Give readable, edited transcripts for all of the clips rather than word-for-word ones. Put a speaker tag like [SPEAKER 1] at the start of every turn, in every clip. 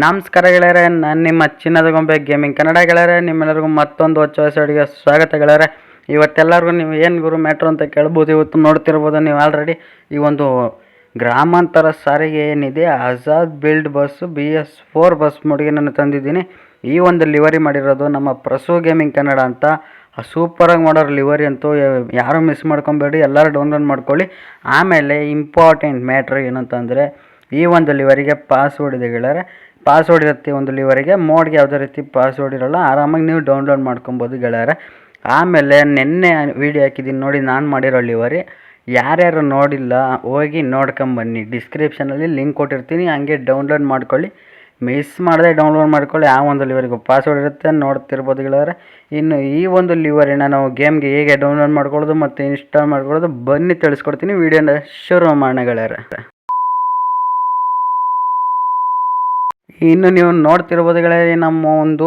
[SPEAKER 1] ನಮಸ್ಕಾರ ಗೆಳೆಯರೆ, ನಾನು ನಿಮ್ಮ ಚಿನ್ನದ ಗೊಂಬೆ ಗೇಮಿಂಗ್ ಕನ್ನಡ ಗೆಳೆಯರೆ. ನಿಮ್ಮೆಲ್ಲರಿಗೂ ಮತ್ತೊಂದು ಹೊಸ ಅಡಿಗೆ ಸ್ವಾಗತ ಗೆಳೆಯರೆ. ಇವತ್ತೆಲ್ಲರಿಗೂ ನೀವು ಏನು ಗುರು ಮ್ಯಾಟ್ರು ಅಂತ ಕೇಳ್ಬೋದು. ಇವತ್ತು ನೋಡ್ತಿರ್ಬೋದು ನೀವು ಆಲ್ರೆಡಿ ಈ ಒಂದು ಗ್ರಾಮಾಂತರ ಸಾರಿಗೆ ಏನಿದೆ Azad build bus BS4 bus ಮೋಡಿಗೆ ನಾನು ತಂದಿದ್ದೀನಿ. ಈ ಒಂದು ಲಿವರಿ ಮಾಡಿರೋದು ನಮ್ಮ ಪ್ರಸು ಗೇಮಿಂಗ್ ಕನ್ನಡ ಅಂತ. ಸೂಪರಾಗಿ ಮಾಡೋರು ಲಿವರಿ ಅಂತೂ ಯಾರೂ ಮಿಸ್ ಮಾಡ್ಕೊಬೇಡಿ, ಎಲ್ಲರೂ ಡೌನ್ಲೋಡ್ ಮಾಡ್ಕೊಳ್ಳಿ. ಆಮೇಲೆ ಇಂಪಾರ್ಟೆಂಟ್ ಮ್ಯಾಟ್ರ್ ಏನಂತಂದರೆ ಈ ಒಂದು ಲಿವರಿಗೆ ಪಾಸ್ವರ್ಡ್ ಇದೆ ಗೆಳೆಯರೆ. ಪಾಸ್ವರ್ಡ್ ಇರುತ್ತೆ ಒಂದು ಲಿವರಿಗೆ. ಮೋಡ್ಗೆ ಯಾವುದೇ ರೀತಿ ಪಾಸ್ವರ್ಡ್ ಇರೋಲ್ಲ, ಆರಾಮಾಗಿ ನೀವು ಡೌನ್ಲೋಡ್ ಮಾಡ್ಕೊಬೋದು ಗೆಳೆಯರೆ. ಆಮೇಲೆ ನಿನ್ನೆ ವೀಡಿಯೋ ಹಾಕಿದ್ದೀನಿ ನೋಡಿ, ನಾನು ಮಾಡಿರೋ ಲಿವರಿ. ಯಾರ್ಯಾರು ನೋಡಿಲ್ಲ ಹೋಗಿ ನೋಡ್ಕೊಂಬನ್ನಿ, ಡಿಸ್ಕ್ರಿಪ್ಷನಲ್ಲಿ ಲಿಂಕ್ ಕೊಟ್ಟಿರ್ತೀನಿ, ಹಂಗೆ ಡೌನ್ಲೋಡ್ ಮಾಡ್ಕೊಳ್ಳಿ. ಮಿಸ್ ಮಾಡದೆ ಡೌನ್ಲೋಡ್ ಮಾಡ್ಕೊಳ್ಳಿ. ಆ ಒಂದು ಲಿವರಿಗೂ ಪಾಸ್ವರ್ಡ್ ಇರುತ್ತೆ, ನೋಡ್ತಿರ್ಬೋದು ಗೆಳೆಯರೆ. ಇನ್ನು ಈ ಒಂದು ಲಿವರಿನ ನಾವು ಗೇಮ್ಗೆ ಹೇಗೆ ಡೌನ್ಲೋಡ್ ಮಾಡ್ಕೊಳ್ಳೋದು ಮತ್ತು ಇನ್ಸ್ಟಾಲ್ ಮಾಡ್ಕೊಳ್ಳೋದು ಬನ್ನಿ ತಿಳಿಸ್ಕೊಡ್ತೀನಿ. ವೀಡಿಯೋನ ಶುರು ಮಾಡೋಣ ಗೆಳೆಯರೆ. ಇನ್ನು ನೀವು ನೋಡ್ತಿರ್ಬೋದು ಗೆಳೆಯರೆ, ನಮ್ಮ ಒಂದು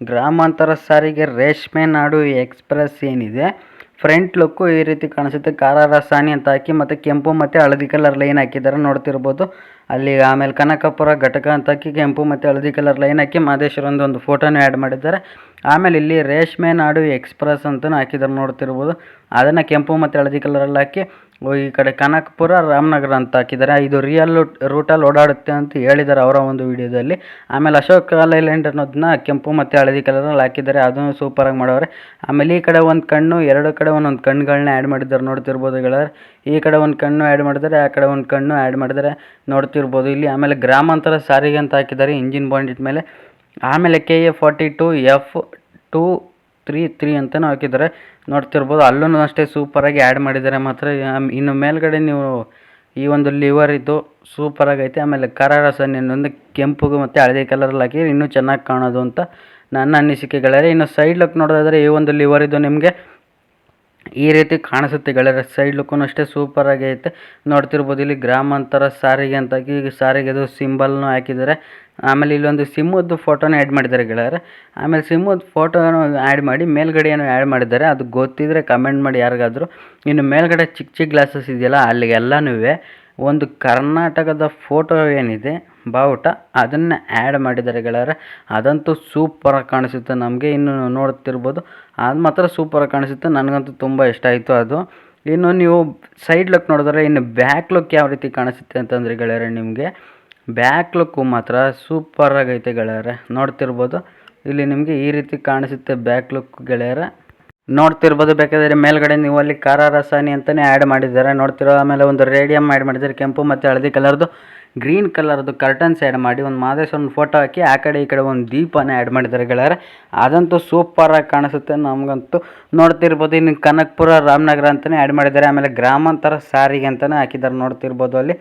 [SPEAKER 1] ಗ್ರಾಮಾಂತರ ಸಾರಿಗೆ ರೇಷ್ಮೆ ನಾಡು ಎಕ್ಸ್ಪ್ರೆಸ್ ಏನಿದೆ, ಫ್ರಂಟ್ ಲುಕ್ಕು ಈ ರೀತಿ ಕಾಣಿಸುತ್ತೆ. ಕಾರ ರಸಾನಿ ಅಂತ ಹಾಕಿ ಮತ್ತು ಕೆಂಪು ಮತ್ತು ಹಳದಿ ಕಲರ್ ಲೈನ್ ಹಾಕಿದ್ದಾರೆ, ನೋಡ್ತಿರ್ಬೋದು. ಅಲ್ಲಿ ಆಮೇಲೆ ಕನಕಪುರ ಘಟಕ ಅಂತ ಹಾಕಿ ಕೆಂಪು ಮತ್ತು ಹಳದಿ ಕಲರ್ ಲೈನ್ ಹಾಕಿ ಮಹದೇಶ್ವರಂದು ಒಂದು ಫೋಟೋನ ಆ್ಯಡ್ ಮಾಡಿದ್ದಾರೆ. ಆಮೇಲೆ ಇಲ್ಲಿ ರೇಷ್ಮೆ ನಾಡು ಎಕ್ಸ್ಪ್ರೆಸ್ ಅಂತಲೂ ಹಾಕಿದ್ದಾರೆ, ನೋಡ್ತಿರ್ಬೋದು. ಅದನ್ನು ಕೆಂಪು ಮತ್ತು ಹಳದಿ ಕಲರಲ್ಲಿ ಹಾಕಿ ಈ ಕಡೆ ಕನಕಪುರ ರಾಮನಗರ ಅಂತ ಹಾಕಿದ್ದಾರೆ. ಇದು ರಿಯಲ್ ರೂಟಲ್ಲಿ ಓಡಾಡುತ್ತೆ ಅಂತ ಹೇಳಿದ್ದಾರೆ ಅವರ ಒಂದು ವಿಡಿಯೋದಲ್ಲಿ. ಆಮೇಲೆ ಅಶೋಕ್ ಲೈಲ್ಯಾಂಡ್ ಅನ್ನೋದನ್ನ ಕೆಂಪು ಮತ್ತು ಹಳದಿ ಕಲರಲ್ಲಿ ಹಾಕಿದ್ದಾರೆ, ಅದನ್ನು ಸೂಪರಾಗಿ ಮಾಡೋರೆ. ಆಮೇಲೆ ಈ ಕಡೆ ಒಂದು ಕಣ್ಣು, ಎರಡು ಕಡೆ ಒಂದೊಂದು ಕಣ್ಣುಗಳನ್ನ ಆ್ಯಡ್ ಮಾಡಿದ್ದಾರೆ, ನೋಡ್ತಿರ್ಬೋದು ಗೆಳೆಯರೆ. ಈ ಕಡೆ ಒಂದು ಕಣ್ಣು ಆ್ಯಡ್ ಮಾಡಿದ್ದಾರೆ, ಆ ಕಡೆ ಒಂದು ಕಣ್ಣು ಆ್ಯಡ್ ಮಾಡಿದ್ದಾರೆ, ನೋಡ್ತಿರ್ಬೋದು ಇಲ್ಲಿ. ಆಮೇಲೆ ಗ್ರಾಮಾಂತರ ಸಾರಿಗೆ ಅಂತ ಹಾಕಿದ್ದಾರೆ ಇಂಜಿನ್ ಬಾಂಡಿಟ್ ಮೇಲೆ. ಆಮೇಲೆ KA42 F233 ಅಂತಲೂ ಹಾಕಿದ್ದಾರೆ, ನೋಡ್ತಿರ್ಬೋದು. ಅಲ್ಲೂ ಅಷ್ಟೇ ಸೂಪರಾಗಿ ಆ್ಯಡ್ ಮಾಡಿದ್ದಾರೆ ಮಾತ್ರ. ಇನ್ನು ಮೇಲ್ಗಡೆ ನೀವು ಈ ಒಂದು ಲಿವರ್ ಇದು ಸೂಪರಾಗಿ ಐತೆ. ಆಮೇಲೆ ಕರರಸನ್ ಇನ್ನೊಂದು ಕೆಂಪುಗೂ ಮತ್ತು ಹಳದಿ ಕಲರಲ್ಲಿ ಹಾಕಿ ಇನ್ನೂ ಚೆನ್ನಾಗಿ ಕಾಣೋದು ಅಂತ ನನ್ನ ಅನಿಸಿಕೆಗಳೇ. ಇನ್ನು ಸೈಡ್ ಲುಕ್ ನೋಡೋದಾದರೆ ಈ ಒಂದು ಲಿವರ್ ಇದು ನಿಮಗೆ ಈ ರೀತಿ ಕಾಣಿಸುತ್ತೆ ಗೆಳೆಯರೆ. ಸೈಡ್ ಲುಕ್ಕೂ ಅಷ್ಟೇ ಸೂಪರಾಗಿ ಐತೆ, ನೋಡ್ತಿರ್ಬೋದು. ಇಲ್ಲಿ ಗ್ರಾಮಾಂತರ ಸಾರಿಗೆ ಅಂತ ಹಾಕಿ ಸಾರಿಗೆದು ಸಿಂಬಲ್ನು ಹಾಕಿದ್ದಾರೆ. ಆಮೇಲೆ ಇಲ್ಲೊಂದು ಸಿಮ್ಮದ್ದು ಫೋಟೋನ ಆ್ಯಡ್ ಮಾಡಿದ್ದಾರೆ ಗೆಳೆಯರೆ. ಆಮೇಲೆ ಸಿಮ್ಮದ್ದು ಫೋಟೋನು ಆ್ಯಡ್ ಮಾಡಿ ಮೇಲ್ಗಡೆ ಏನೋ ಆ್ಯಡ್ ಮಾಡಿದ್ದಾರೆ, ಅದು ಗೊತ್ತಿದ್ದರೆ ಕಮೆಂಟ್ ಮಾಡಿ ಯಾರಿಗಾದರೂ. ಇನ್ನು ಮೇಲ್ಗಡೆ ಚಿಕ್ಕ ಚಿಕ್ಕ ಗ್ಲಾಸಸ್ ಇದೆಯಲ್ಲ, ಅಲ್ಲಿಗೆಲ್ಲನೂ ಒಂದು ಕರ್ನಾಟಕದ ಫೋಟೋ ಏನಿದೆ ಬಾವುಟ, ಅದನ್ನು ಆ್ಯಡ್ ಮಾಡಿದ್ದಾರೆ ಗೆಳೆಯರೆ. ಅದಂತೂ ಸೂಪರಾಗಿ ಕಾಣಿಸುತ್ತೆ ನಮಗೆ. ಇನ್ನು ನೋಡ್ತಿರ್ಬೋದು, ಅದು ಮಾತ್ರ ಸೂಪರಾಗಿ ಕಾಣಿಸುತ್ತೆ, ನನಗಂತೂ ತುಂಬ ಇಷ್ಟ ಆಯಿತು ಅದು. ಇನ್ನು ನೀವು ಸೈಡ್ ಲುಕ್ ನೋಡಿದ್ರೆ ಇನ್ನು ಬ್ಯಾಕ್ ಲುಕ್ ಯಾವ ರೀತಿ ಕಾಣಿಸುತ್ತೆ ಅಂತಂದರೆ ಗೆಳೆಯರೆ, ನಿಮಗೆ ಬ್ಯಾಕ್ ಲುಕ್ಕು ಮಾತ್ರ ಸೂಪರಾಗೈತೆ ಗೆಳೆಯರೆ. ನೋಡ್ತಿರ್ಬೋದು ಇಲ್ಲಿ ನಿಮಗೆ ಈ ರೀತಿ ಕಾಣಿಸುತ್ತೆ ಬ್ಯಾಕ್ ಲುಕ್ ಗೆಳೆಯರೆ, ನೋಡ್ತಿರ್ಬೋದು. ಬೇಕಾದರೆ ಮೇಲ್ಗಡೆ ನೀವು ಅಲ್ಲಿ ಕಾರ ರಸಾನಿ ಅಂತಲೇ ಆ್ಯಡ್ ಮಾಡಿದ್ದಾರೆ, ನೋಡ್ತಿರೋ. ಆಮೇಲೆ ಒಂದು ರೇಡಿಯಮ್ ಆ್ಯಡ್ ಮಾಡಿದ್ದಾರೆ, ಕೆಂಪು ಮತ್ತು ಹಳದಿ ಕಲರ್ದು, ಗ್ರೀನ್ ಕಲರ್ದು ಕರ್ಟನ್ಸ್ ಆ್ಯಡ್ ಮಾಡಿ ಒಂದು ಮಹದೇಶ್ವರನ ಫೋಟೋ ಹಾಕಿ ಆ ಕಡೆ ಈ ಕಡೆ ಒಂದು ದೀಪನ ಆ್ಯಡ್ ಮಾಡಿದ್ದಾರೆ ಗೆಳೆಯರೆ. ಅದಂತೂ ಸೂಪರಾಗಿ ಕಾಣಿಸುತ್ತೆ ನಮಗಂತೂ. ನೋಡ್ತಿರ್ಬೋದು ಇನ್ನು ಕನಕಪುರ ರಾಮನಗರ ಅಂತಲೇ ಆ್ಯಡ್ ಮಾಡಿದ್ದಾರೆ. ಆಮೇಲೆ ಗ್ರಾಮಾಂತರ ಸಾರಿಗೆ ಅಂತಲೇ ಹಾಕಿದ್ದಾರೆ, ನೋಡ್ತಿರ್ಬೋದು ಅಲ್ಲಿ.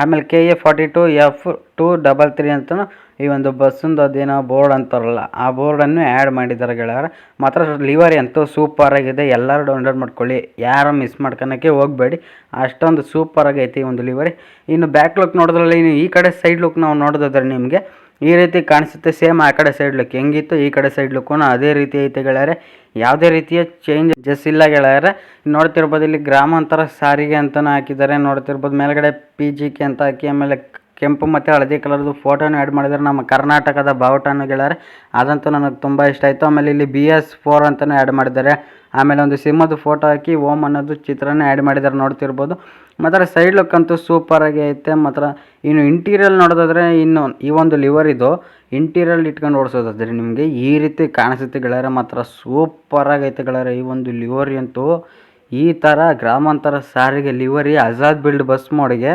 [SPEAKER 1] ಆಮೇಲೆ KA42 F233 ಅಂತಲೂ ಈ ಒಂದು ಬಸ್ಸಿಂದು ಅದೇನೋ ಬೋರ್ಡ್ ಅಂತಾರಲ್ಲ, ಆ ಬೋರ್ಡನ್ನು ಆ್ಯಡ್ ಮಾಡಿದ್ದಾರೆ ಗೆಳೆಯರೆ. ಮಾತ್ರ ಲಿವರಿ ಅಂತೂ ಸೂಪರಾಗಿದೆ, ಎಲ್ಲರೂ ಡೌನ್ಲೋಡ್ ಮಾಡ್ಕೊಳ್ಳಿ, ಯಾರು ಮಿಸ್ ಮಾಡ್ಕೊಳಕ್ಕೆ ಹೋಗಬೇಡಿ, ಅಷ್ಟೊಂದು ಸೂಪರಾಗೈತಿ ಈ ಒಂದು ಲಿವರಿ. ಇನ್ನು ಬ್ಯಾಕ್ ಲುಕ್ ನೋಡಿದ್ರಲ್ಲಿ ಇನ್ನು ಈ ಕಡೆ ಸೈಡ್ ಲುಕ್ ನಾವು ನೋಡೋದಾದ್ರೆ ನಿಮಗೆ ಈ ರೀತಿ ಕಾಣಿಸುತ್ತೆ. ಸೇಮ್ ಆ ಕಡೆ ಸೈಡ್ ಲುಕ್ ಹೆಂಗಿತ್ತು ಈ ಕಡೆ ಸೈಡ್ ಲುಕ್ಕೂ ಅದೇ ರೀತಿ ಐತೆ ಗೆಳೆಯರೆ, ಯಾವುದೇ ರೀತಿಯ ಚೇಂಜಸ್ ಇಲ್ಲ ಗೆಳೆಯರೆ. ನೋಡ್ತಿರ್ಬೋದು ಇಲ್ಲಿ ಗ್ರಾಮಾಂತರ ಸಾರಿಗೆ ಅಂತಲೂ ಹಾಕಿದ್ದಾರೆ, ನೋಡ್ತಿರ್ಬೋದು. ಮೇಲ್ಗಡೆ PGK ಅಂತ ಹಾಕಿ ಆಮೇಲೆ ಕೆಂಪು ಮತ್ತು ಹಳದಿ ಕಲರ್ದು ಫೋಟೋನ ಆ್ಯಡ್ ಮಾಡಿದ್ದಾರೆ, ನಮ್ಮ ಕರ್ನಾಟಕದ ಬಾವುಟನ ಗೆಳೆಯರೆ. ಅದಂತೂ ನನಗೆ ತುಂಬ ಇಷ್ಟ ಆಯಿತು. ಆಮೇಲೆ ಇಲ್ಲಿ BS4 ಅಂತಲೂ ಆ್ಯಡ್ ಮಾಡಿದ್ದಾರೆ. ಆಮೇಲೆ ಒಂದು ಸಿಂಹದ ಫೋಟೋ ಹಾಕಿ ಓಮ್ ಅನ್ನೋದು ಚಿತ್ರನ ಆ್ಯಡ್ ಮಾಡಿದ್ದಾರೆ, ನೋಡ್ತಿರ್ಬೋದು. ಮಾತ್ರ ಸೈಡ್ ಲುಕ್ ಅಂತೂ ಸೂಪರಾಗಿ ಐತೆ ಮಾತ್ರ. ಇನ್ನು ಇಂಟೀರಿಯಲ್ ನೋಡೋದಾದರೆ ಇನ್ನು ಈ ಒಂದು ಲಿವರಿದು ಇಂಟೀರಿಯಲ್ ಇಟ್ಕೊಂಡು ಓಡಿಸೋದಾದ್ರೆ ನಿಮಗೆ ಈ ರೀತಿ ಕಾಣಿಸುತ್ತೆ ಗೆಳೆಯರೆ. ಮಾತ್ರ ಸೂಪರಾಗೈತೆ ಗೆಳೆಯರೆ ಈ ಒಂದು ಲಿವರಿ ಅಂತೂ. ಈ ಥರ ಗ್ರಾಮಾಂತರ ಸಾರಿಗೆ ಲಿವರಿ ಆಜಾದ್ ಬಿಲ್ಡ್ ಬಸ್ ಮೋಡಿಗೆ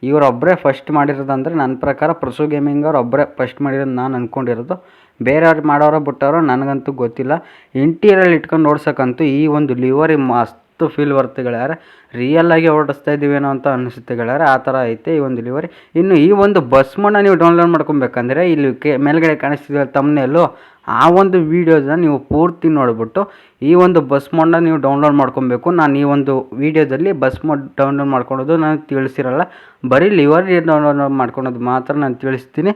[SPEAKER 1] ಇವರೊಬ್ಬರೇ ಫಸ್ಟ್ ಮಾಡಿರೋದಂದರೆ ನನ್ನ ಪ್ರಕಾರ ಪ್ರಸು ಗೇಮಿಂಗ್ ಅವ್ರು ಒಬ್ಬರೇ ಫಸ್ಟ್ ಮಾಡಿರೋದು ನಾನು ಅಂದ್ಕೊಂಡಿರೋದು. ಬೇರೆಯವ್ರು ಮಾಡೋರೋ ಬಿಟ್ಟವರು ನನಗಂತೂ ಗೊತ್ತಿಲ್ಲ. ಇಂಟೀರಿಯಲ್ ಇಟ್ಕೊಂಡು ಓಡ್ಸೋಕ್ಕಂತೂ ಈ ಒಂದು ಲಿವರಿ ಮಸ್ತ್ ಫೀಲ್ ಬರುತ್ತೆ ಗೆಳೆಯರೆ, ರಿಯಲ್ಲಾಗಿ ಓಡಿಸ್ತಾ ಇದ್ದೀವೇನೋ ಅಂತ ಅನಿಸುತ್ತೆ ಗೆಳೆಯರೆ, ಆ ಥರ ಐತೆ ಈ ಒಂದು ಲಿವರಿ. ಇನ್ನು ಈ ಒಂದು ಬಸ್ ಮೋಡನ್ನ ನೀವು ಡೌನ್ಲೋಡ್ ಮಾಡ್ಕೊಬೇಕಂದ್ರೆ ಇಲ್ಲಿ ಮೇಲ್ಗಡೆ ಕಾಣಿಸ್ತಿದೆ ತಮ್ಮನೇಲು, ಆ ಒಂದು ವೀಡಿಯೋನ ನೀವು ಪೂರ್ತಿ ನೋಡಿಬಿಟ್ಟು ಈ ಒಂದು ಬಸ್ ಮೋಡನ್ನ ನೀವು ಡೌನ್ಲೋಡ್ ಮಾಡ್ಕೊಬೇಕು. ನಾನು ಈ ಒಂದು ವೀಡಿಯೋದಲ್ಲಿ ಬಸ್ ಮೋಡ್ ಡೌನ್ಲೋಡ್ ಮಾಡ್ಕೊಳೋದು ನಾನು ತಿಳಿಸಿರಲ್ಲ, ಬರೀ ಲಿವರಿ ಡೌನ್ಲೋಡ್ ಮಾಡ್ಕೊಳೋದು ಮಾತ್ರ ನಾನು ತಿಳಿಸ್ತೀನಿ.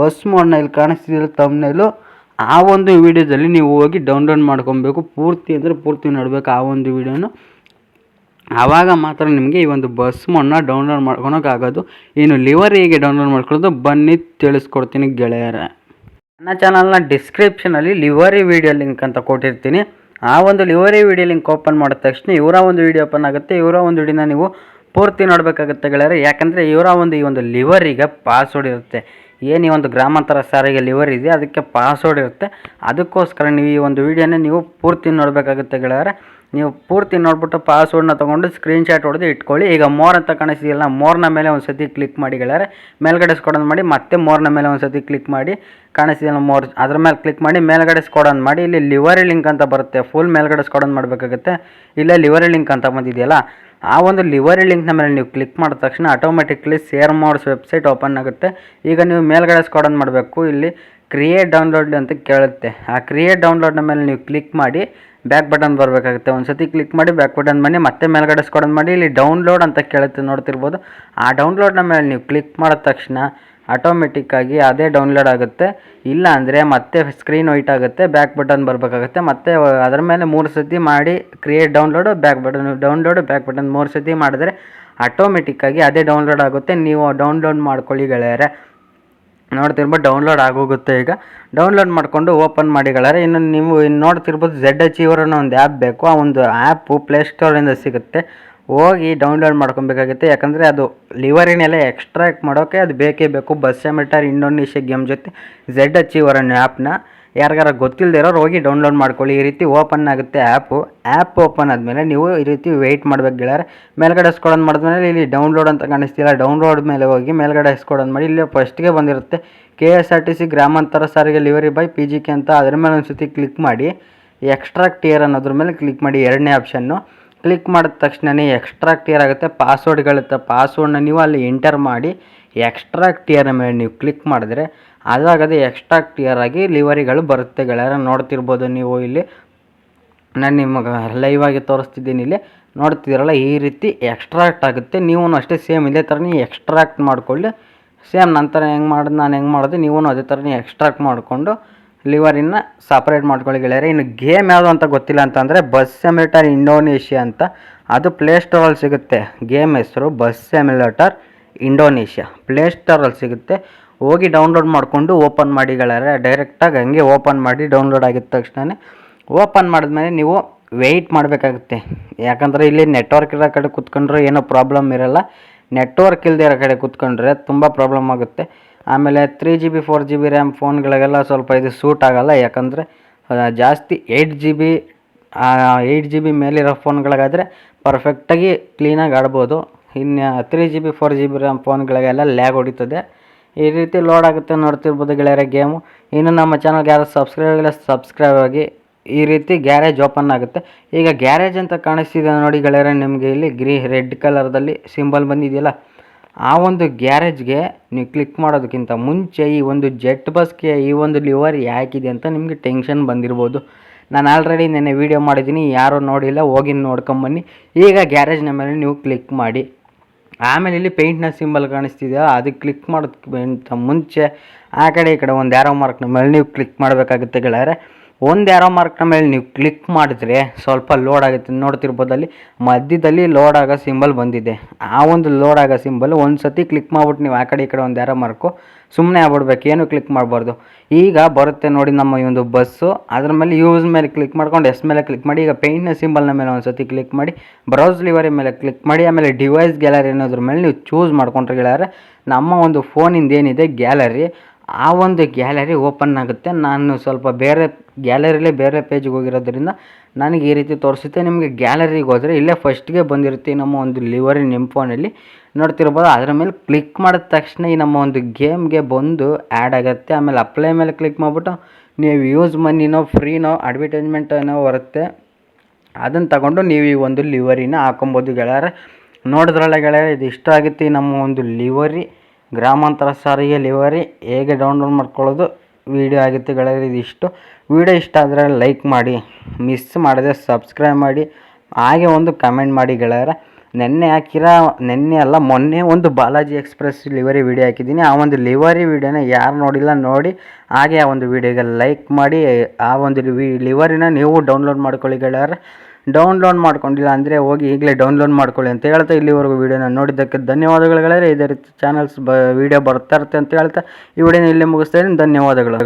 [SPEAKER 1] ಬಸ್ ಮೋಡನ್ನ ಇಲ್ಲಿ ಕಾಣಿಸ್ತಿದ್ರೆ ತಮ್ಮನೇಲು, ಆ ಒಂದು ವೀಡಿಯೋದಲ್ಲಿ ನೀವು ಹೋಗಿ ಡೌನ್ಲೋಡ್ ಮಾಡ್ಕೊಬೇಕು. ಪೂರ್ತಿ ಅಂದರೆ ಪೂರ್ತಿ ನೋಡಬೇಕು ಆ ಒಂದು ವೀಡಿಯೋನು. ಆವಾಗ ಮಾತ್ರ ನಿಮಗೆ ಈ ಒಂದು ಬಸ್ ಮೋಡ್ನ ಡೌನ್ಲೋಡ್ ಮಾಡ್ಕೊಳಕ್ಕಾಗೋದು. ಇನ್ನು ಲಿವರ್ ಹೇಗೆ ಡೌನ್ಲೋಡ್ ಮಾಡ್ಕೊಳ್ಳೋದು ಬನ್ನಿ ತಿಳಿಸ್ಕೊಡ್ತೀನಿ ಗೆಳೆಯರ. ನನ್ನ ಚಾನಲ್ನ ಡಿಸ್ಕ್ರಿಪ್ಷನಲ್ಲಿ ಲಿವರಿ ವೀಡಿಯೋ ಲಿಂಕ್ ಅಂತ ಕೊಟ್ಟಿರ್ತೀನಿ. ಆ ಒಂದು ಲಿವರಿ ವೀಡಿಯೋ ಲಿಂಕ್ ಓಪನ್ ಮಾಡಿದ ತಕ್ಷಣ ಇವರ ಒಂದು ವೀಡಿಯೋ ಓಪನ್ ಆಗುತ್ತೆ. ಇವರ ಒಂದು ವಿಡಿಯೋನ ನೀವು ಪೂರ್ತಿ ನೋಡಬೇಕಾಗುತ್ತೆ ಗೆಳೆಯರೆ. ಯಾಕಂದರೆ ಈ ಒಂದು ಲಿವರಿಗೆ ಪಾಸ್ವರ್ಡ್ ಇರುತ್ತೆ. ಏನು ಈ ಒಂದು ಗ್ರಾಮಾಂತರ ಸಾರಿಗೆ ಲಿವರ್ ಇದೆ ಅದಕ್ಕೆ ಪಾಸ್ವರ್ಡ್ ಇರುತ್ತೆ. ಅದಕ್ಕೋಸ್ಕರ ನೀವು ಈ ಒಂದು ವೀಡಿಯೋನ ನೀವು ಪೂರ್ತಿ ನೋಡಬೇಕಾಗುತ್ತೆ ಗೆಳೆಯರೆ. ನೀವು ಪೂರ್ತಿ ನೋಡ್ಬಿಟ್ಟು ಪಾಸ್ವರ್ಡ್ನ ತೊಗೊಂಡು ಸ್ಕ್ರೀನ್ಶಾಟ್ ಹೊಡೆದು ಇಟ್ಕೊಳ್ಳಿ. ಈಗ ಮೋರ್ ಅಂತ ಕಾಣಿಸ್ತಿಲ್ಲ, ಮೋರ್ನ ಮೇಲೆ ಒಂದು ಸತಿ ಕ್ಲಿಕ್ ಮಾಡಿ ಗೆಳೆಯರೆ. ಮೇಲ್ಗಡೆ ಸ್ಕ್ರೋಲ್ ಮಾಡಿ ಮತ್ತೆ ಮೋರ್ನ ಮೇಲೆ ಒಂದು ಸತಿ ಕ್ಲಿಕ್ ಮಾಡಿ, ಕಾಣಿಸ್ತಿಲ್ಲ ಮೋರ್, ಅದ್ರ ಮೇಲೆ ಕ್ಲಿಕ್ ಮಾಡಿ ಮೇಲ್ಗಡೆ ಸ್ಕ್ರೋಲ್ ಮಾಡಿ ಇಲ್ಲಿ ಲಿವರಿ ಲಿಂಕ್ ಅಂತ ಬರುತ್ತೆ. ಫುಲ್ ಮೇಲ್ಗಡೆ ಸ್ಕ್ರೋಲ್ ಮಾಡಬೇಕಾಗುತ್ತೆ. ಇಲ್ಲೇ ಲಿವರಿ ಲಿಂಕ್ ಅಂತ ಬಂದಿದೆಯಲ್ಲ, ಆ ಒಂದು ಲಿವರಿ ಲಿಂಕ್ನ ಮೇಲೆ ನೀವು ಕ್ಲಿಕ್ ಮಾಡಿದ ತಕ್ಷಣ automatically share modes website open ಆಗುತ್ತೆ. ಈಗ ನೀವು ಮೇಲ್ಗಡೆ ಸ್ಕ್ರೋಲ್ ಮಾಡಬೇಕು. ಇಲ್ಲಿ ಕ್ರಿಯೇಟ್ ಡೌನ್ಲೋಡ್ ಅಂತ ಕೇಳುತ್ತೆ. ಆ ಕ್ರಿಯೇಟ್ ಡೌನ್ಲೋಡ್ನ ಮೇಲೆ ನೀವು ಕ್ಲಿಕ್ ಮಾಡಿ ಬ್ಯಾಕ್ ಬಟನ್ ಬರಬೇಕಾಗುತ್ತೆ. ಒಂದು ಸತಿ ಕ್ಲಿಕ್ ಮಾಡಿ ಬ್ಯಾಕ್ ಬಟನ್ ಬನ್ನಿ, ಮತ್ತೆ ಮೇಲ್ಗಡೆ ಸ್ಕ್ರೋಲ್ ಮಾಡಿ ಇಲ್ಲಿ ಡೌನ್ಲೋಡ್ ಅಂತ ಕೇಳುತ್ತೆ, ನೋಡ್ತಿರ್ಬೋದು. ಆ ಡೌನ್ಲೋಡ್ನ ಮೇಲೆ ನೀವು ಕ್ಲಿಕ್ ಮಾಡಿದ ತಕ್ಷಣ ಆಟೋಮೆಟಿಕ್ಕಾಗಿ ಅದೇ ಡೌನ್ಲೋಡ್ ಆಗುತ್ತೆ. ಇಲ್ಲ ಅಂದರೆ ಮತ್ತೆ ಸ್ಕ್ರೀನ್ ವೈಟ್ ಆಗುತ್ತೆ, ಬ್ಯಾಕ್ ಬಟನ್ ಬರಬೇಕಾಗುತ್ತೆ. ಮತ್ತೆ ಅದರ ಮೇಲೆ 3 ಸತಿ ಮಾಡಿ create download back button download back button 3 ಸತಿ ಮಾಡಿದ್ರೆ ಆಟೋಮೆಟಿಕ್ಕಾಗಿ ಅದೇ ಡೌನ್ಲೋಡ್ ಆಗುತ್ತೆ. ನೀವು ಡೌನ್ಲೋಡ್ ಮಾಡ್ಕೊಳ್ಳಿ ಗೆಳೆಯರೆ. ನೋಡ್ತಿರ್ಬೋದು ಡೌನ್ಲೋಡ್ ಆಗೋಗುತ್ತೆ. ಈಗ ಡೌನ್ಲೋಡ್ ಮಾಡಿಕೊಂಡು ಓಪನ್ ಮಾಡಿ ಗೆಳೆಯರೆ. ಇನ್ನು ನೀವು ನೋಡ್ತಿರ್ಬೋದು ZH Achiever ಅನ್ನೋ ಒಂದು ಆ್ಯಪ್ ಬೇಕು. ಆ ಒಂದು ಆ್ಯಪು ಪ್ಲೇಸ್ಟೋರಿಂದ ಸಿಗುತ್ತೆ. ಹೋಗಿ ಡೌನ್ಲೋಡ್ ಮಾಡ್ಕೊಬೇಕಾಗುತ್ತೆ. ಯಾಕಂದರೆ ಅದು ಲಿವರಿನೆಲ್ಲ ಎಕ್ಸ್ಟ್ರಾಕ್ಟ್ ಮಾಡೋಕ್ಕೆ ಅದು ಬೇಕೇ ಬೇಕು. ಬಸ್ ಸಿಮ್ಯುಲೇಟರ್ ಇಂಡೋನೇಷ್ಯಾ ಗೇಮ್ ಜೊತೆ ZH Achiever ಅನ್ನೋ ಆ್ಯಪ್ನ ಯಾರಿಗಾರ ಗೊತ್ತಿಲ್ಲದೆ ಇರೋರು ಹೋಗಿ ಡೌನ್ಲೋಡ್ ಮಾಡ್ಕೊಳ್ಳಿ. ಈ ರೀತಿ ಓಪನ್ ಆಗುತ್ತೆ ಆ್ಯಪ್ ಓಪನ್ ಆದಮೇಲೆ ನೀವು ಈ ರೀತಿ ವೆಯ್ಟ್ ಮಾಡಬೇಕು ಗೆಳೆಯರೆ. ಮೇಲ್ಗಡೆ ಸ್ಕ್ರೋಲ್ ಮಾಡಿದ್ಮೇಲೆ ಇಲ್ಲಿ ಡೌನ್ಲೋಡ್ ಅಂತ ಕಾಣಿಸ್ತಿಲ್ಲ, ಡೌನ್ಲೋಡ್ ಮೇಲೆ ಹೋಗಿ ಮೇಲ್ಗಡೆ ಸ್ಕ್ರೋಲ್ ಮಾಡಿ ಇಲ್ಲಿ ಫಸ್ಟ್ಗೆ ಬಂದಿರುತ್ತೆ KSRTC ಗ್ರಾಮಾಂತರ ಸಾರಿಗೆ ಲಿವರಿ ಬೈ PGK ಅಂತ. ಅದ್ರ ಮೇಲೆ ಒಂದು ಸತಿ ಕ್ಲಿಕ್ ಮಾಡಿ ಎಕ್ಸ್ಟ್ರಾಕ್ಟ್ ಇಯರ್ ಅನ್ನೋದ್ರ ಮೇಲೆ ಕ್ಲಿಕ್ ಮಾಡಿ, ಎರಡನೇ ಆಪ್ಷನ್ನು ಕ್ಲಿಕ್ ಮಾಡಿದ ತಕ್ಷಣವೇ ಎಕ್ಸ್ಟ್ರಾಕ್ಟ್ ಇಯರ್ ಆಗುತ್ತೆ. ಪಾಸ್ವರ್ಡ್ಗಳಿರುತ್ತೆ, ಪಾಸ್ವರ್ಡ್ನ ನೀವು ಅಲ್ಲಿ ಎಂಟರ್ ಮಾಡಿ ಎಕ್ಸ್ಟ್ರಾಕ್ಟ್ ಇಯರ್ ಮೇಲೆ ನೀವು ಕ್ಲಿಕ್ ಮಾಡಿದ್ರೆ ಅದಾಗದೆ ಎಕ್ಸ್ಟ್ರಾಕ್ಟ್ ಇಯರ್ ಆಗಿ ಲಿವರಿಗಳು ಬರುತ್ತೆ ಗೆಳೆಯರೆ. ನೋಡ್ತಿರ್ಬೋದು ನೀವು ಇಲ್ಲಿ, ನಾನು ನಿಮಗೆ ಲೈವ್ ಆಗಿ ತೋರಿಸ್ತಿದ್ದೀನಿ. ಇಲ್ಲಿ ನೋಡ್ತಿದ್ದೀರಲ್ಲ, ಈ ರೀತಿ ಎಕ್ಸ್ಟ್ರಾಕ್ಟ್ ಆಗುತ್ತೆ. ನೀವು ಅಷ್ಟೇ ಸೇಮ್ ಇದೇ ಥರನೇ ಎಕ್ಸ್ಟ್ರಾಕ್ಟ್ ಮಾಡ್ಕೊಳ್ಳಿ. ಸೇಮ್ ನಂತರ ನಾನು ಹೆಂಗೆ ಮಾಡಿದೆ ನೀವು ಅದೇ ಥರನೇ ಎಕ್ಸ್ಟ್ರಾಕ್ಟ್ ಮಾಡಿಕೊಂಡು ಲಿವರಿನ ಸಪ್ರೇಟ್ ಮಾಡ್ಕೊಳ್ಳಿ ಗೆಳೆಯರೆ. ಇನ್ನು ಗೇಮ್ ಯಾವುದು ಅಂತ ಗೊತ್ತಿಲ್ಲ ಅಂತಂದರೆ ಬಸ್ ಸಿಮ್ಯುಲೇಟರ್ ಇಂಡೋನೇಷ್ಯಾ ಅಂತ, ಅದು ಪ್ಲೇಸ್ಟೋರಲ್ಲಿ ಸಿಗುತ್ತೆ. ಗೇಮ್ ಹೆಸರು ಬಸ್ ಸಿಮ್ಯುಲೇಟರ್ ಇಂಡೋನೇಷ್ಯಾ, ಪ್ಲೇಸ್ಟೋರಲ್ಲಿ ಸಿಗುತ್ತೆ. ಹೋಗಿ ಡೌನ್ಲೋಡ್ ಮಾಡಿಕೊಂಡು ಓಪನ್ ಮಾಡಿ ಗೆಳೆಯರೆ. ಡೈರೆಕ್ಟಾಗಿ ಹಂಗೆ ಓಪನ್ ಮಾಡಿ ಡೌನ್ಲೋಡ್ ಆಗಿದ ತಕ್ಷಣ ಓಪನ್ ಮಾಡಿದ್ಮೇಲೆ ನೀವು ವೆಯ್ಟ್ ಮಾಡಬೇಕಾಗುತ್ತೆ. ಯಾಕಂದರೆ ಇಲ್ಲಿ ನೆಟ್ವರ್ಕ್ ಇರೋ ಕಡೆ ಕೂತ್ಕೊಂಡ್ರೆ ಏನೋ ಪ್ರಾಬ್ಲಮ್ ಇರೋಲ್ಲ. ನೆಟ್ವರ್ಕ್ ಇಲ್ಲದೆ ಇರೋ ಕಡೆ ಕೂತ್ಕೊಂಡ್ರೆ ತುಂಬ ಪ್ರಾಬ್ಲಮ್ ಆಗುತ್ತೆ. ಆಮೇಲೆ 3GB 4GB ರ್ಯಾಮ್ ಫೋನ್ಗಳಿಗೆಲ್ಲ ಸ್ವಲ್ಪ ಇದು ಸೂಟ್ ಆಗೋಲ್ಲ. ಯಾಕಂದರೆ ಜಾಸ್ತಿ 8GB ಮೇಲಿರೋ ಫೋನ್ಗಳಿಗಾದರೆ ಪರ್ಫೆಕ್ಟಾಗಿ ಕ್ಲೀನಾಗಿ ಆಡ್ಬೋದು. ಇನ್ನು 3GB 4GB ರ್ಯಾಮ್ ಫೋನ್ಗಳಿಗೆಲ್ಲ ಲ್ಯಾಗ್ ಹೊಡಿತದೆ. ಈ ರೀತಿ ಲೋಡ್ ಆಗುತ್ತೆ, ನೋಡ್ತಿರ್ಬೋದು ಗೆಳೆಯರೆ ಗೇಮು. ಇನ್ನು ನಮ್ಮ ಚಾನಲ್ಗೆ ಯಾರು ಸಬ್ಸ್ಕ್ರೈಬ್ ಆಗಿ. ಈ ರೀತಿ ಗ್ಯಾರೇಜ್ ಓಪನ್ ಆಗುತ್ತೆ. ಈಗ ಗ್ಯಾರೇಜ್ ಅಂತ ಕಾಣಿಸ್ತಿದೆ ನೋಡಿ ಗೆಳೆಯರೆ, ನಿಮಗೆ ಇಲ್ಲಿ ರೆಡ್ ಕಲರ್ದಲ್ಲಿ ಸಿಂಬಲ್ ಬಂದಿದೆಯಲ್ಲ, ಆ ಒಂದು ಗ್ಯಾರೇಜ್ಗೆ ನೀವು ಕ್ಲಿಕ್ ಮಾಡೋದಕ್ಕಿಂತ ಮುಂಚೆ ಈ ಒಂದು ಜೆಟ್ ಬಸ್ಗೆ ಈ ಒಂದು ಲಿವರ್ ಯಾಕಿದೆ ಅಂತ ನಿಮಗೆ ಟೆನ್ಷನ್ ಬಂದಿರ್ಬೋದು. ನಾನು ಆಲ್ರೆಡಿ ನೆನ್ನೆ ವೀಡಿಯೋ ಮಾಡಿದ್ದೀನಿ, ಯಾರೂ ನೋಡಿಲ್ಲ, ಹೋಗಿ ನೋಡ್ಕೊಂಬನ್ನಿ. ಈಗ ಗ್ಯಾರೇಜ್ನ ಮೇಲೆ ನೀವು ಕ್ಲಿಕ್ ಮಾಡಿ, ಆಮೇಲೆ ಇಲ್ಲಿ ಪೇಂಟ್ನ ಸಿಂಬಲ್ ಕಾಣಿಸ್ತಿದೆಯಾ, ಅದಕ್ಕೆ ಕ್ಲಿಕ್ ಮಾಡೋದಕ್ಕಿಂತ ಮುಂಚೆ ಆ ಕಡೆ ಈ ಕಡೆ ಒಂದು ಆರೋ ಮಾರ್ಕ್ನ ಮೇಲೆ ನೀವು ಕ್ಲಿಕ್ ಮಾಡಬೇಕಾಗುತ್ತೆ ಗೆಳೆಯರೆ. ಒಂದು ಆರೋ ಮಾರ್ಕ್ನ ಮೇಲೆ ನೀವು ಕ್ಲಿಕ್ ಮಾಡಿದ್ರೆ ಸ್ವಲ್ಪ ಲೋಡ್ ಆಗುತ್ತೆ. ನೋಡ್ತಿರ್ಬೋದು ಅಲ್ಲಿ ಮಧ್ಯದಲ್ಲಿ ಲೋಡ್ ಆಗೋ ಸಿಂಬಲ್ ಬಂದಿದೆ. ಆ ಒಂದು ಲೋಡ್ ಆಗೋ ಸಿಂಬಲ್ ಒಂದು ಸತಿ ಕ್ಲಿಕ್ ಮಾಡ್ಬಿಟ್ಟು ನೀವು ಆ ಕಡೆ ಈ ಕಡೆ ಒಂದು ಆರೋ ಮಾರ್ಕು ಸುಮ್ಮನೆ ಆಗ್ಬಿಡ್ಬೇಕು, ಏನು ಕ್ಲಿಕ್ ಮಾಡಬಾರ್ದು. ಈಗ ಬರುತ್ತೆ ನೋಡಿ ನಮ್ಮ ಈ ಒಂದು ಬಸ್ಸು, ಅದ್ರ ಮೇಲೆ ಯೂಸ್ ಮೇಲೆ ಕ್ಲಿಕ್ ಮಾಡ್ಕೊಂಡು ಎಸ್ ಮೇಲೆ ಕ್ಲಿಕ್ ಮಾಡಿ. ಈಗ ಪೇಂಟ್ನ ಸಿಂಬಲ್ನ ಮೇಲೆ ಒಂದು ಸತಿ ಕ್ಲಿಕ್ ಮಾಡಿ, ಬ್ರೌಸ್ ಲಿವರಿ ಮೇಲೆ ಕ್ಲಿಕ್ ಮಾಡಿ, ಆಮೇಲೆ ಡಿವೈಸ್ ಗ್ಯಾಲರಿ ಅನ್ನೋದ್ರ ಮೇಲೆ ನೀವು ಚೂಸ್ ಮಾಡ್ಕೊಂಡ್ರೆ ಗೆಳೆಯರೆ ನಮ್ಮ ಒಂದು ಫೋನಿಂದ ಏನಿದೆ ಗ್ಯಾಲರಿ, ಆ ಒಂದು ಗ್ಯಾಲರಿ ಓಪನ್ ಆಗುತ್ತೆ. ನಾನು ಸ್ವಲ್ಪ ಬೇರೆ ಗ್ಯಾಲರಿಲೇ ಬೇರೆ ಪೇಜ್ಗೆ ಹೋಗಿರೋದ್ರಿಂದ ನನಗೆ ಈ ರೀತಿ ತೋರಿಸುತ್ತೆ. ನಿಮಗೆ ಗ್ಯಾಲರಿಗೆ ಹೋದರೆ ಇಲ್ಲೇ ಫಸ್ಟ್ಗೆ ಬಂದಿರುತ್ತೆ ನಮ್ಮ ಒಂದು ಲಿವರಿ ನಿಮ್ಮ ಫೋನಲ್ಲಿ ನೋಡ್ತಿರ್ಬೋದು. ಅದರ ಮೇಲೆ ಕ್ಲಿಕ್ ಮಾಡಿದ ತಕ್ಷಣ ಈ ನಮ್ಮ ಒಂದು ಗೇಮ್ಗೆ ಬಂದು ಆ್ಯಡ್ ಆಗುತ್ತೆ. ಆಮೇಲೆ ಅಪ್ಲೈ ಮೇಲೆ ಕ್ಲಿಕ್ ಮಾಡಿಬಿಟ್ಟು ನೀವು ಯೂಸ್ ಮನಿನೋ ಫ್ರೀನೋ ಅಡ್ವರ್ಟೈಸ್ಮೆಂಟ್ ಏನೋ ಬರುತ್ತೆ, ಅದನ್ನು ತಗೊಂಡು ನೀವು ಈ ಒಂದು ಲಿವರಿನ ಹಾಕೊಬೋದು ಗೆಳೆಯರೆ. ನೋಡಿದ್ರಲ್ಲ ಗೆಳೆಯರೆ, ಇದು ಇಷ್ಟ ಆಗುತ್ತೆ ನಮ್ಮ ಒಂದು ಲಿವರಿ ಗ್ರಾಮಾಂತರ ಸಾರಿಗೆ ಲಿವರಿ ಹೇಗೆ ಡೌನ್ಲೋಡ್ ಮಾಡ್ಕೊಳ್ಳೋದು ವಿಡಿಯೋ ಆಗಿತ್ತು ಗೆಳೆಯರೆ. ಇದಿಷ್ಟು ವಿಡಿಯೋ ಇಷ್ಟ ಆದರೆ ಲೈಕ್ ಮಾಡಿ, ಮಿಸ್ ಮಾಡದೆ ಸಬ್ಸ್ಕ್ರೈಬ್ ಮಾಡಿ, ಹಾಗೆ ಒಂದು ಕಮೆಂಟ್ ಮಾಡಿ ಗೆಳೆಯರೆ. ನೆನ್ನೆ ಅಲ್ಲ ಮೊನ್ನೆ ಒಂದು ಬಾಲಾಜಿ ಎಕ್ಸ್ಪ್ರೆಸ್ ಲಿವರಿ ವಿಡಿಯೋ ಹಾಕಿದ್ದೀನಿ. ಆ ಒಂದು ಲಿವರಿ ವಿಡಿಯೋನ ಯಾರು ನೋಡಿಲ್ಲ ನೋಡಿ, ಹಾಗೆ ಆ ಒಂದು ವಿಡಿಯೋಗೆ ಲೈಕ್ ಮಾಡಿ ಆ ಒಂದು ಲಿವರಿನ ನೀವು ಡೌನ್ಲೋಡ್ ಮಾಡ್ಕೊಳ್ಳಿ ಗೆಳೆಯರೆ. ಡೌನ್ಲೋಡ್ ಮಾಡ್ಕೊಂಡಿಲ್ಲ ಅಂದರೆ ಹೋಗಿ ಈಗಲೇ ಡೌನ್ಲೋಡ್ ಮಾಡ್ಕೊಳ್ಳಿ ಅಂತ ಹೇಳ್ತಾ ಇಲ್ಲಿವರೆಗೂ ವೀಡಿಯೋನ ನೋಡಿದ್ದಕ್ಕೆ ಧನ್ಯವಾದಗಳು ಗೆಳೆಯರೆ. ಇದೇ ರೀತಿ ಚಾನಲ್ಸ್ ವೀಡಿಯೋ ಬರ್ತಾ ಇರುತ್ತೆ ಅಂತ ಹೇಳ್ತಾ ಈ ವಿಡಿಯೋನ ಇಲ್ಲೇ ಮುಗಿಸ್ತಾ ಇದ್ದೀನಿ. ಧನ್ಯವಾದಗಳು.